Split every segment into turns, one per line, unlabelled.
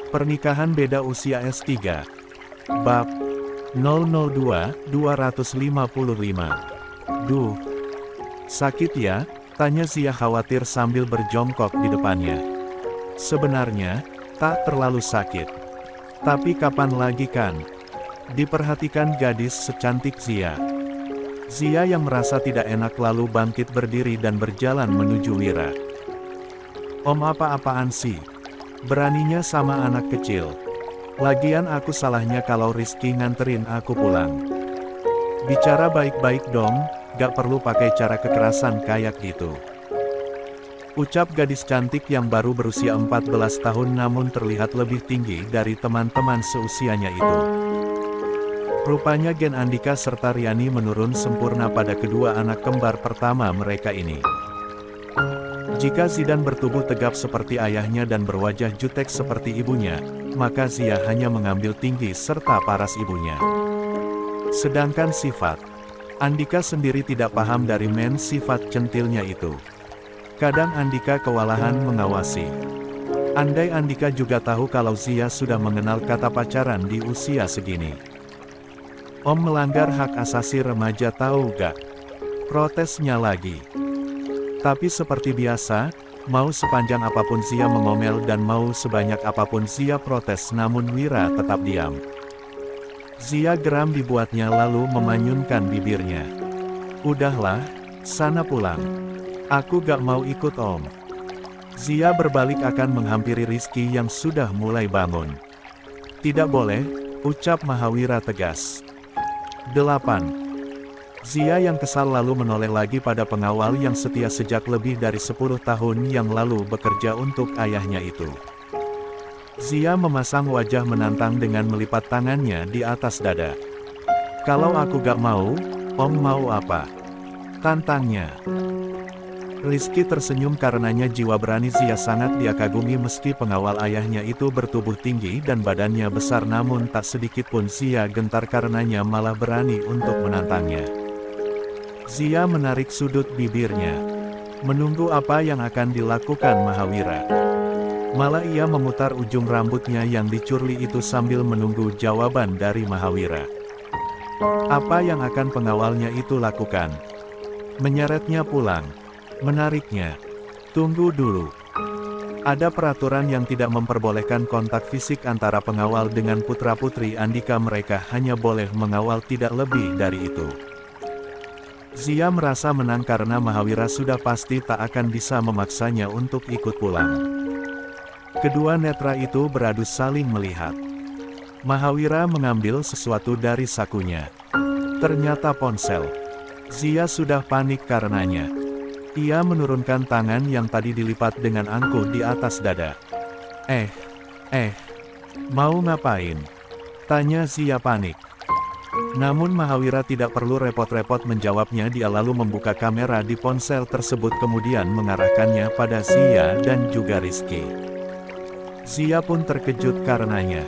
Pernikahan beda usia S3. Bab 002-255. Duh, sakit ya? Tanya Zia khawatir sambil berjongkok di depannya. Sebenarnya, tak terlalu sakit. Tapi kapan lagi kan? Diperhatikan gadis secantik Zia. Zia yang merasa tidak enak lalu bangkit berdiri dan berjalan menuju Wira. Om apa-apaan sih? Beraninya sama anak kecil. Lagian aku salahnya kalau Rizky nganterin aku pulang. Bicara baik-baik dong, gak perlu pakai cara kekerasan kayak gitu. Ucap gadis cantik yang baru berusia 14 tahun namun terlihat lebih tinggi dari teman-teman seusianya itu. Rupanya gen Andika serta Riani menurun sempurna pada kedua anak kembar pertama mereka ini. Jika Zidan bertubuh tegap seperti ayahnya dan berwajah jutek seperti ibunya, maka Zia hanya mengambil tinggi serta paras ibunya. Sedangkan sifat Andika sendiri tidak paham dari sifat centilnya itu. Kadang Andika kewalahan mengawasi. Andai Andika juga tahu kalau Zia sudah mengenal kata pacaran di usia segini. Om melanggar hak asasi remaja tahu gak? Protesnya lagi. Tapi seperti biasa, mau sepanjang apapun Zia mengomel dan mau sebanyak apapun Zia protes namun Wira tetap diam. Zia geram dibuatnya lalu memanyunkan bibirnya. Udahlah, sana pulang. Aku gak mau ikut om. Zia berbalik akan menghampiri Rizky yang sudah mulai bangun. Tidak boleh, ucap Mahawira tegas. 8. Zia yang kesal lalu menoleh lagi pada pengawal yang setia sejak lebih dari 10 tahun yang lalu bekerja untuk ayahnya itu. Zia memasang wajah menantang dengan melipat tangannya di atas dada. Kalau aku gak mau, om mau apa? Tantangnya. Rizky tersenyum karenanya jiwa berani Zia sangat dia kagumi meski pengawal ayahnya itu bertubuh tinggi dan badannya besar namun tak sedikit pun Zia gentar karenanya malah berani untuk menantangnya. Zia menarik sudut bibirnya. Menunggu apa yang akan dilakukan Mahawira. Malah ia memutar ujung rambutnya yang dicurli itu sambil menunggu jawaban dari Mahawira. Apa yang akan pengawalnya itu lakukan? Menyeretnya pulang. Menariknya. Tunggu dulu. Ada peraturan yang tidak memperbolehkan kontak fisik antara pengawal dengan putra-putri Andika, mereka hanya boleh mengawal tidak lebih dari itu. Zia merasa menang karena Mahawira sudah pasti tak akan bisa memaksanya untuk ikut pulang. Kedua netra itu beradu saling melihat. Mahawira mengambil sesuatu dari sakunya. Ternyata ponsel. Zia sudah panik karenanya. Ia menurunkan tangan yang tadi dilipat dengan angkuh di atas dada. Mau ngapain? Tanya Zia panik. Namun Mahawira tidak perlu repot-repot menjawabnya, dia lalu membuka kamera di ponsel tersebut kemudian mengarahkannya pada Zia dan juga Rizky. Zia pun terkejut karenanya.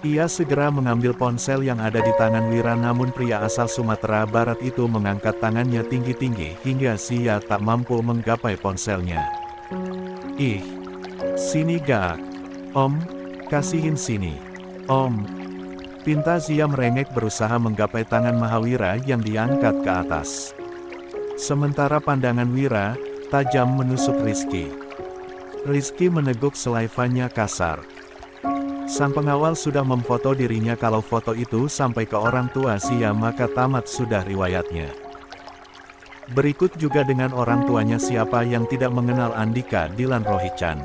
Ia segera mengambil ponsel yang ada di tangan Wira namun pria asal Sumatera Barat itu mengangkat tangannya tinggi-tinggi hingga Zia tak mampu menggapai ponselnya. Ih, sini gak? Om, kasihin sini. Om. Pinta Zia merengek berusaha menggapai tangan Mahawira yang diangkat ke atas. Sementara pandangan Wira tajam menusuk Rizky. Rizky meneguk selaivannya kasar. Sang pengawal sudah memfoto dirinya, kalau foto itu sampai ke orang tua Zia maka tamat sudah riwayatnya. Berikut juga dengan orang tuanya, siapa yang tidak mengenal Andika Dilan Rohichan.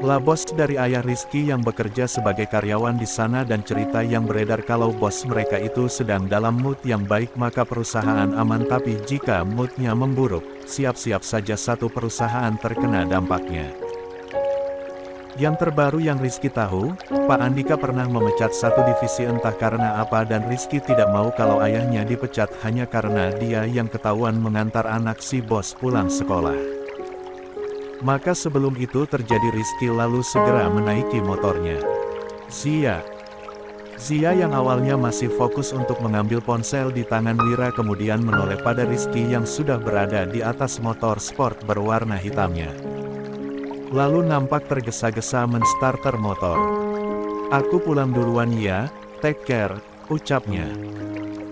Lah bos dari ayah Rizky yang bekerja sebagai karyawan di sana, dan cerita yang beredar kalau bos mereka itu sedang dalam mood yang baik maka perusahaan aman, tapi jika moodnya memburuk, siap-siap saja satu perusahaan terkena dampaknya. Yang terbaru yang Rizky tahu, Pak Andika pernah memecat satu divisi entah karena apa, dan Rizky tidak mau kalau ayahnya dipecat hanya karena dia yang ketahuan mengantar anak si bos pulang sekolah. Maka sebelum itu terjadi Rizky lalu segera menaiki motornya. Zia. Zia yang awalnya masih fokus untuk mengambil ponsel di tangan Wira kemudian menoleh pada Rizky yang sudah berada di atas motor sport berwarna hitamnya. Lalu nampak tergesa-gesa menstarter motor. "Aku pulang duluan ya, take care," ucapnya.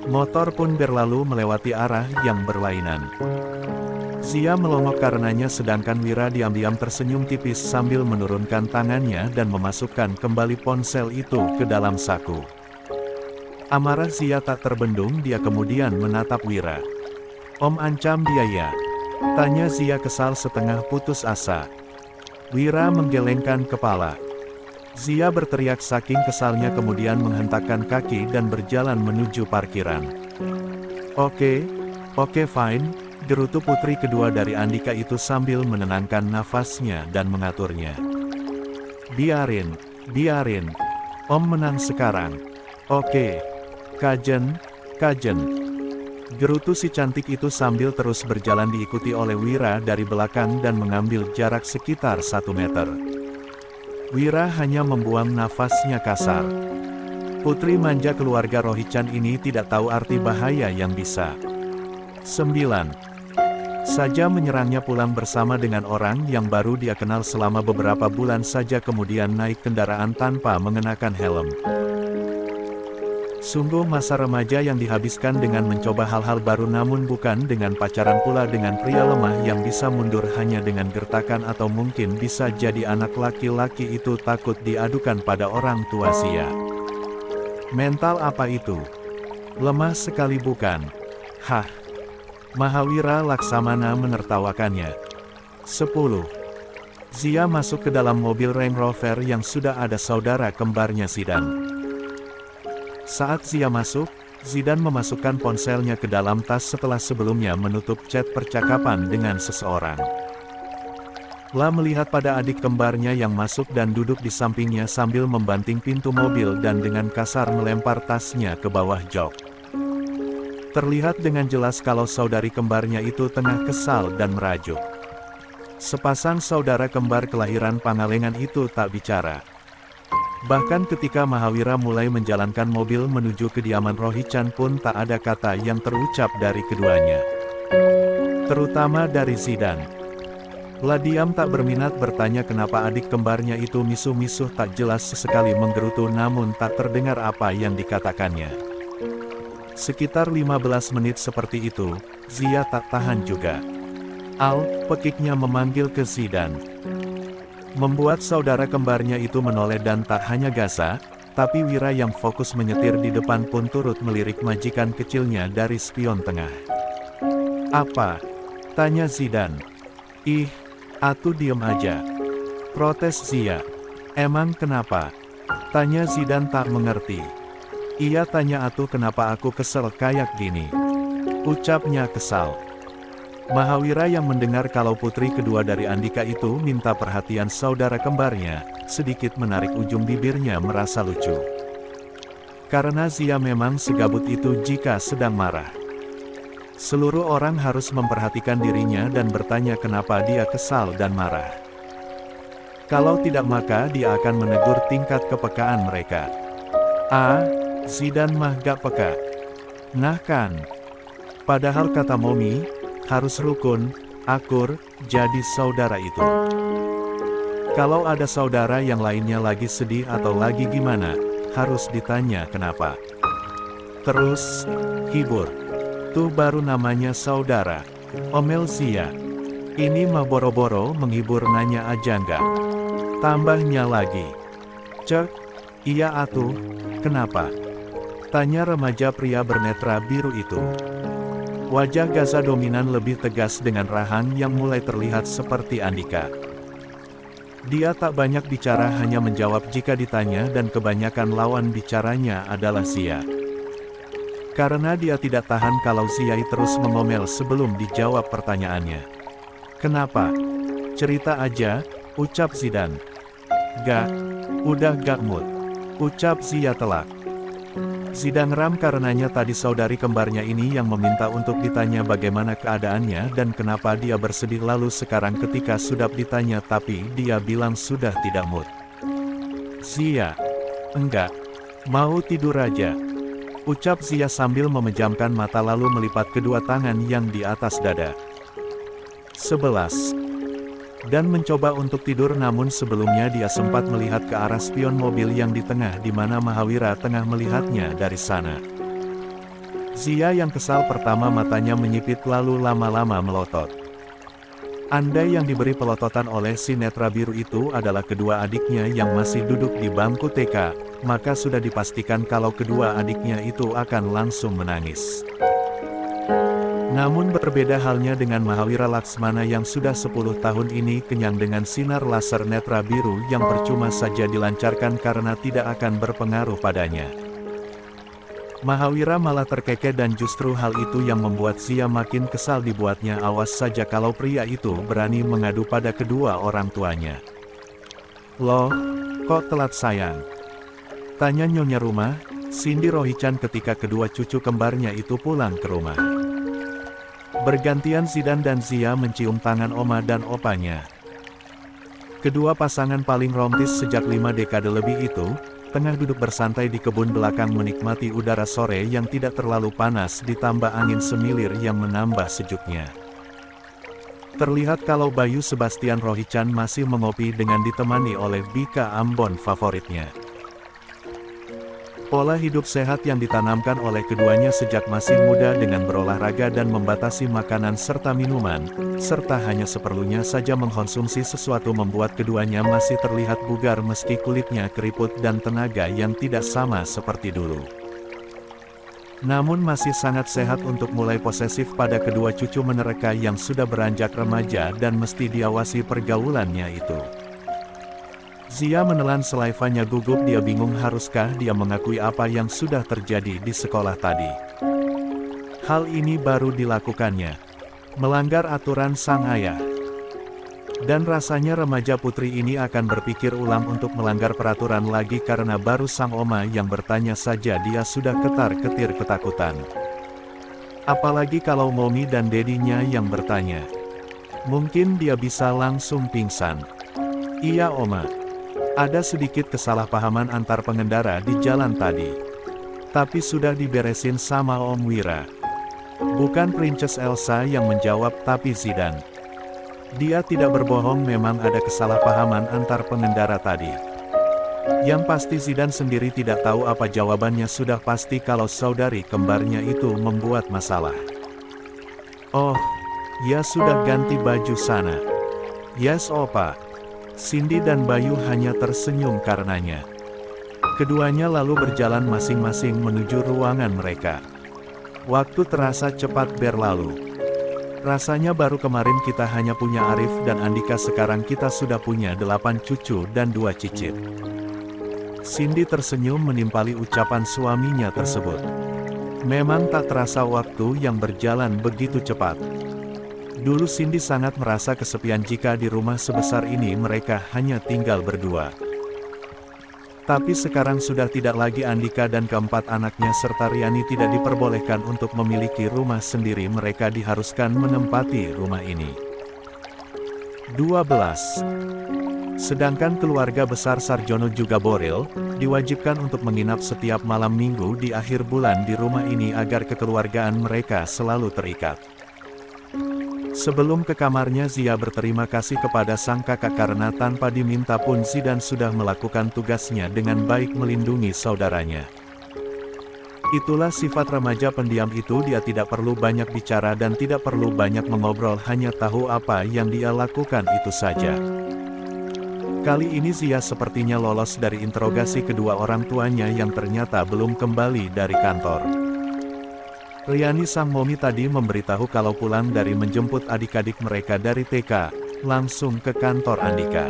Motor pun berlalu melewati arah yang berlainan. Zia melongok karenanya sedangkan Wira diam-diam tersenyum tipis sambil menurunkan tangannya dan memasukkan kembali ponsel itu ke dalam saku. Amarah Zia tak terbendung, dia kemudian menatap Wira. "Om ancam dia ya?" tanya Zia kesal setengah putus asa. Wira menggelengkan kepala. Zia berteriak saking kesalnya kemudian menghentakkan kaki dan berjalan menuju parkiran. Oke, fine," gerutu putri kedua dari Andika itu sambil menenangkan nafasnya dan mengaturnya. Biarin, Om menang sekarang. Oke, kajen, gerutu si cantik itu sambil terus berjalan diikuti oleh Wira dari belakang dan mengambil jarak sekitar 1 meter. Wira hanya membuang nafasnya kasar. Putri manja keluarga Rohichan ini tidak tahu arti bahaya yang bisa 9. Saja menyerangnya pulang bersama dengan orang yang baru dia kenal selama beberapa bulan saja kemudian naik kendaraan tanpa mengenakan helm. Sungguh masa remaja yang dihabiskan dengan mencoba hal-hal baru namun bukan dengan pacaran pula dengan pria lemah yang bisa mundur hanya dengan gertakan atau mungkin bisa jadi anak laki-laki itu takut diadukan pada orang tua Zia. Mental apa itu? Lemah sekali bukan? Hah? Mahawira Laksamana menertawakannya. 10. Zia masuk ke dalam mobil Range Rover yang sudah ada saudara kembarnya Zidan. Saat Zia masuk, Zidan memasukkan ponselnya ke dalam tas setelah sebelumnya menutup chat percakapan dengan seseorang. La melihat pada adik kembarnya yang masuk dan duduk di sampingnya sambil membanting pintu mobil dan dengan kasar melempar tasnya ke bawah jok. Terlihat dengan jelas kalau saudari kembarnya itu tengah kesal dan merajuk. Sepasang saudara kembar kelahiran Pangalengan itu tak bicara. Bahkan ketika Mahawira mulai menjalankan mobil menuju kediaman Rohichan pun tak ada kata yang terucap dari keduanya. Terutama dari Zidan. La diam tak berminat bertanya kenapa adik kembarnya itu misuh-misuh tak jelas sesekali menggerutu namun tak terdengar apa yang dikatakannya. Sekitar 15 menit seperti itu, Zia tak tahan juga. Al, pekiknya memanggil ke Zidan. Membuat saudara kembarnya itu menoleh dan tak hanya Gaza, tapi Wira yang fokus menyetir di depan pun turut melirik majikan kecilnya dari spion tengah. "Apa?" tanya Zidan. "Ih, atuh diem aja," protes Zia. "Emang kenapa?" tanya Zidan tak mengerti. "Iya tanya atuh kenapa aku kesel kayak gini," ucapnya kesal. Mahawira yang mendengar kalau putri kedua dari Andika itu minta perhatian saudara kembarnya, sedikit menarik ujung bibirnya merasa lucu. Karena Zia memang segabut itu jika sedang marah. Seluruh orang harus memperhatikan dirinya dan bertanya kenapa dia kesal dan marah. Kalau tidak maka dia akan menegur tingkat kepekaan mereka. "Ah, Zidan mah gak peka. Nah kan. Padahal kata Momi, harus rukun, akur, jadi saudara itu. Kalau ada saudara yang lainnya lagi sedih atau lagi gimana, harus ditanya kenapa. Terus, hibur. Tuh baru namanya saudara," omel Zia. "Ini mah boro-boro menghibur nanya aja nggak?" Tambahnya lagi. "Cek, iya atuh, kenapa?" tanya remaja pria bernetra biru itu. Wajah Gaza dominan lebih tegas dengan rahang yang mulai terlihat seperti Andika. Dia tak banyak bicara hanya menjawab jika ditanya dan kebanyakan lawan bicaranya adalah Zia. Karena dia tidak tahan kalau Zia terus mengomel sebelum dijawab pertanyaannya. "Kenapa? Cerita aja," ucap Zidan. "Gak, udah gak mood," ucap Zia telak. Zidan ram karenanya tadi saudari kembarnya ini yang meminta untuk ditanya bagaimana keadaannya dan kenapa dia bersedih lalu sekarang ketika sudah ditanya tapi dia bilang sudah tidak mood. "Zia, enggak, Mau tidur aja, ucap Zia sambil memejamkan mata lalu melipat kedua tangan yang di atas dada. 11. Dan mencoba untuk tidur, namun sebelumnya dia sempat melihat ke arah spion mobil yang di tengah di mana Mahawira tengah melihatnya dari sana. Zia yang kesal pertama matanya menyipit lalu lama-lama melotot. Andai yang diberi pelototan oleh si netra biru itu adalah kedua adiknya yang masih duduk di bangku TK, maka sudah dipastikan kalau kedua adiknya itu akan langsung menangis. Namun berbeda halnya dengan Mahawira Laksmana yang sudah 10 tahun ini kenyang dengan sinar laser netra biru yang percuma saja dilancarkan karena tidak akan berpengaruh padanya. Mahawira malah terkekeh dan justru hal itu yang membuat Zia makin kesal dibuatnya awas saja kalau pria itu berani mengadu pada kedua orang tuanya. "Loh, kok telat sayang?" tanya Nyonya Rumah, Cindy Rohichan ketika kedua cucu kembarnya itu pulang ke rumah. Bergantian Zidan dan Zia mencium tangan oma dan opanya. Kedua pasangan paling romantis sejak 5 dekade lebih itu, tengah duduk bersantai di kebun belakang menikmati udara sore yang tidak terlalu panas ditambah angin semilir yang menambah sejuknya. Terlihat kalau Bayu Sebastian Rohichan masih mengopi dengan ditemani oleh Bika Ambon favoritnya. Pola hidup sehat yang ditanamkan oleh keduanya sejak masih muda dengan berolahraga dan membatasi makanan serta minuman, serta hanya seperlunya saja mengkonsumsi sesuatu membuat keduanya masih terlihat bugar meski kulitnya keriput dan tenaga yang tidak sama seperti dulu. Namun masih sangat sehat untuk mulai posesif pada kedua cucu menereka yang sudah beranjak remaja dan mesti diawasi pergaulannya itu. Zia menelan selaivanya gugup, dia bingung haruskah dia mengakui apa yang sudah terjadi di sekolah tadi. Hal ini baru dilakukannya. Melanggar aturan sang ayah. Dan rasanya remaja putri ini akan berpikir ulang untuk melanggar peraturan lagi karena baru sang oma yang bertanya saja dia sudah ketar-ketir ketakutan. Apalagi kalau Momi dan dedinya yang bertanya. Mungkin dia bisa langsung pingsan. "Iya oma. Ada sedikit kesalahpahaman antar pengendara di jalan tadi. Tapi sudah diberesin sama Om Wira." Bukan Princess Elsa yang menjawab tapi Zidan. Dia tidak berbohong, memang ada kesalahpahaman antar pengendara tadi. Yang pasti Zidan sendiri tidak tahu apa jawabannya, sudah pasti kalau saudari kembarnya itu membuat masalah. "Oh, ya sudah ganti baju sana." "Yes opa." Cindy dan Bayu hanya tersenyum karenanya. Keduanya lalu berjalan masing-masing menuju ruangan mereka. Waktu terasa cepat berlalu. Rasanya baru kemarin kita hanya punya Arif dan Andika, sekarang kita sudah punya 8 cucu dan 2 cicit. Cindy tersenyum menimpali ucapan suaminya tersebut. Memang tak terasa waktu yang berjalan begitu cepat. Dulu Cindy sangat merasa kesepian jika di rumah sebesar ini mereka hanya tinggal berdua. Tapi sekarang sudah tidak lagi. Andika dan keempat anaknya serta Riani tidak diperbolehkan untuk memiliki rumah sendiri, mereka diharuskan menempati rumah ini. 12. Sedangkan keluarga besar Sarjono juga Boril, diwajibkan untuk menginap setiap malam minggu di akhir bulan di rumah ini agar kekeluargaan mereka selalu terikat. Sebelum ke kamarnya, Zia berterima kasih kepada sang kakak karena tanpa diminta pun Zidan sudah melakukan tugasnya dengan baik melindungi saudaranya. Itulah sifat remaja pendiam itu, dia tidak perlu banyak bicara dan tidak perlu banyak mengobrol, hanya tahu apa yang dia lakukan itu saja. Kali ini Zia sepertinya lolos dari interogasi kedua orang tuanya yang ternyata belum kembali dari kantor. Riani sang Momi tadi memberitahu kalau pulang dari menjemput adik-adik mereka dari TK, langsung ke kantor Andika.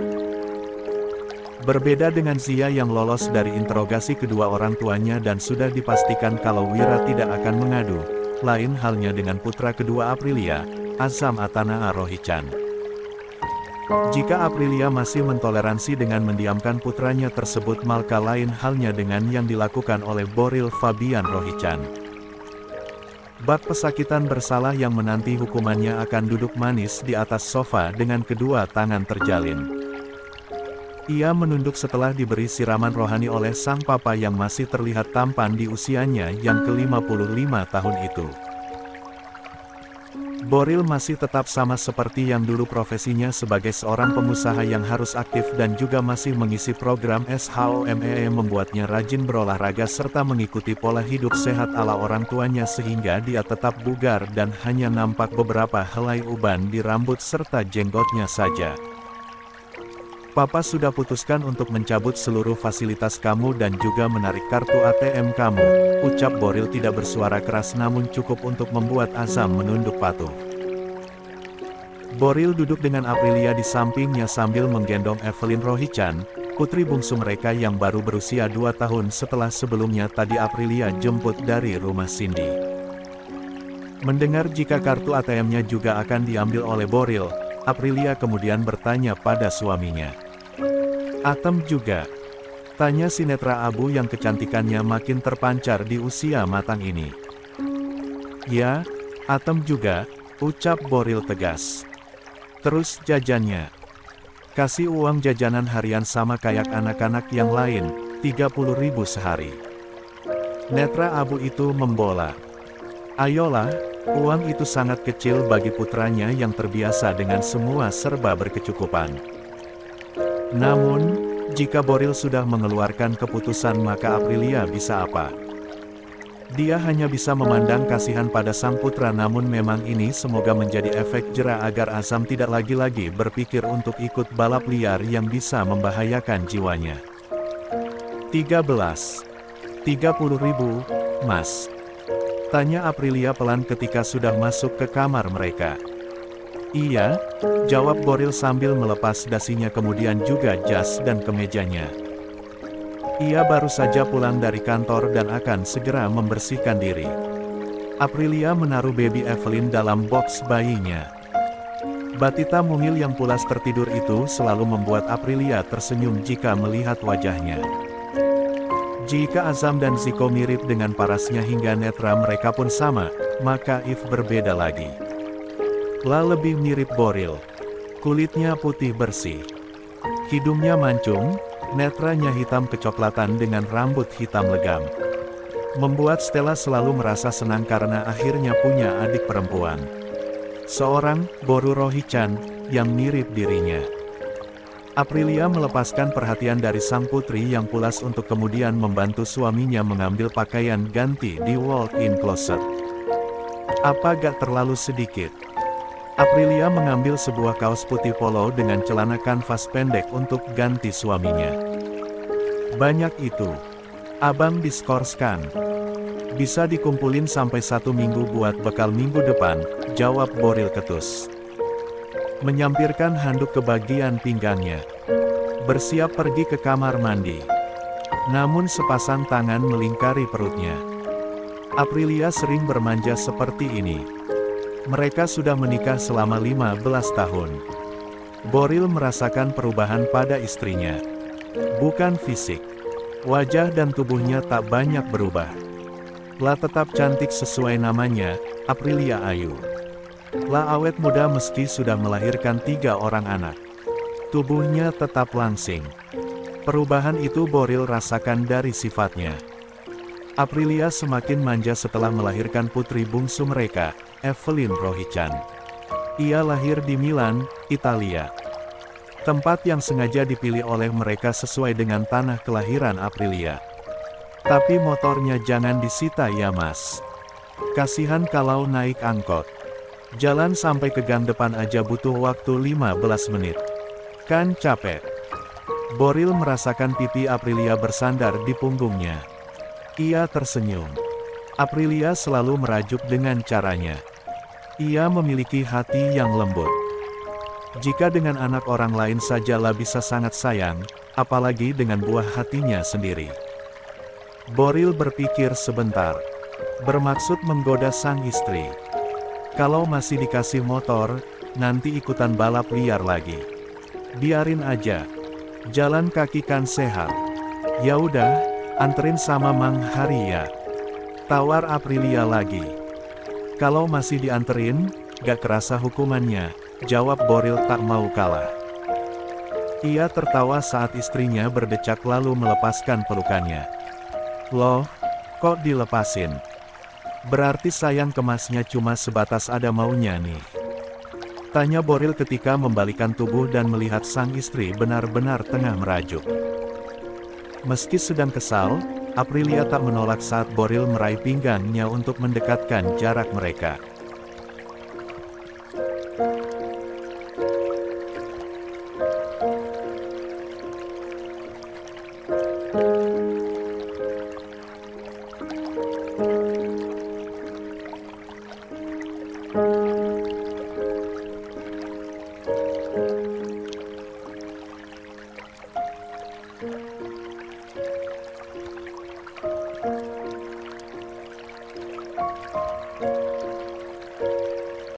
Berbeda dengan Zia yang lolos dari interogasi kedua orang tuanya dan sudah dipastikan kalau Wira tidak akan mengadu, lain halnya dengan putra kedua Aprilia, Azam Atana Rohichan. Jika Aprilia masih mentoleransi dengan mendiamkan putranya tersebut, maka lain halnya dengan yang dilakukan oleh Boril Fabian Rohichan. Bak pesakitan bersalah yang menanti hukumannya akan duduk manis di atas sofa dengan kedua tangan terjalin. Ia menunduk setelah diberi siraman rohani oleh sang papa yang masih terlihat tampan di usianya yang ke-55 tahun itu. Boril masih tetap sama seperti yang dulu, profesinya sebagai seorang pengusaha yang harus aktif dan juga masih mengisi program SHOME yang membuatnya rajin berolahraga serta mengikuti pola hidup sehat ala orang tuanya sehingga dia tetap bugar dan hanya nampak beberapa helai uban di rambut serta jenggotnya saja. Papa sudah putuskan untuk mencabut seluruh fasilitas kamu dan juga menarik kartu ATM kamu, ucap Boril tidak bersuara keras namun cukup untuk membuat Azam menunduk patuh. Boril duduk dengan Aprilia di sampingnya sambil menggendong Evelyn Rohichan, putri bungsu mereka yang baru berusia 2 tahun setelah sebelumnya tadi Aprilia jemput dari rumah Cindy. Mendengar jika kartu ATM-nya juga akan diambil oleh Boril, Aprilia kemudian bertanya pada suaminya. "Atem juga?" tanya si netra abu yang kecantikannya makin terpancar di usia matang ini. "Ya, Atem juga," ucap Boril tegas. "Terus jajannya?" "Kasih uang jajanan harian sama kayak anak-anak yang lain, 30.000 sehari." Netra abu itu membola. "Ayolah, uang itu sangat kecil bagi putranya yang terbiasa dengan semua serba berkecukupan." Namun, jika Boril sudah mengeluarkan keputusan maka Aprilia bisa apa? Dia hanya bisa memandang kasihan pada sang putra, namun memang ini semoga menjadi efek jera agar Azam tidak lagi-lagi berpikir untuk ikut balap liar yang bisa membahayakan jiwanya. 30.000, Mas?" tanya Aprilia pelan ketika sudah masuk ke kamar mereka. "Iya," jawab Boril sambil melepas dasinya kemudian juga jas dan kemejanya. Ia baru saja pulang dari kantor dan akan segera membersihkan diri. Aprilia menaruh baby Evelyn dalam box bayinya. Batita mungil yang pulas tertidur itu selalu membuat Aprilia tersenyum jika melihat wajahnya. Jika Azam dan Ziko mirip dengan parasnya hingga netra mereka pun sama, maka If berbeda lagi. La lebih mirip Boril. Kulitnya putih bersih. Hidungnya mancung, netranya hitam kecoklatan dengan rambut hitam legam. Membuat Stella selalu merasa senang karena akhirnya punya adik perempuan. Seorang, Boru Rohichan, yang mirip dirinya. Aprilia melepaskan perhatian dari sang putri yang pulas untuk kemudian membantu suaminya mengambil pakaian ganti di walk-in closet. "Apa gak terlalu sedikit?" Aprilia mengambil sebuah kaos putih polo dengan celana kanvas pendek untuk ganti suaminya. "Banyak itu. Abang diskorskan. Bisa dikumpulin sampai 1 minggu buat bekal minggu depan," jawab Boril ketus. Menyampirkan handuk ke bagian pinggangnya. Bersiap pergi ke kamar mandi. Namun sepasang tangan melingkari perutnya. Aprilia sering bermanja seperti ini. Mereka sudah menikah selama 15 tahun. Boril merasakan perubahan pada istrinya. Bukan fisik. Wajah dan tubuhnya tak banyak berubah. La tetap cantik sesuai namanya, Aprilia Ayu. La awet muda meski sudah melahirkan 3 orang anak. Tubuhnya tetap langsing. Perubahan itu Boril rasakan dari sifatnya. Aprilia semakin manja setelah melahirkan putri bungsu mereka, Evelyn Rohichan. Ia lahir di Milan, Italia. Tempat yang sengaja dipilih oleh mereka sesuai dengan tanah kelahiran Aprilia. "Tapi motornya jangan disita ya Mas. Kasihan kalau naik angkot. Jalan sampai ke gang depan aja butuh waktu 15 menit. Kan capek." Boril merasakan pipi Aprilia bersandar di punggungnya. Ia tersenyum. Aprilia selalu merajuk dengan caranya. Ia memiliki hati yang lembut. Jika dengan anak orang lain saja La bisa sangat sayang, apalagi dengan buah hatinya sendiri. Boril berpikir sebentar. Bermaksud menggoda sang istri. Kalau masih dikasih motor, nanti ikutan balap liar lagi. Biarin aja. Jalan kaki kan sehat. Ya udah, anterin sama Mang Hari ya. Tawar Aprilia lagi. "Kalau masih dianterin, gak kerasa hukumannya," jawab Boril tak mau kalah. Ia tertawa saat istrinya berdecak lalu melepaskan pelukannya. Loh, kok dilepasin? Berarti sayang kemasnya cuma sebatas ada maunya nih. Tanya Boril ketika membalikan tubuh dan melihat sang istri benar-benar tengah merajuk. Meski sedang kesal, Aprilia tak menolak saat Boril meraih pinggangnya untuk mendekatkan jarak mereka.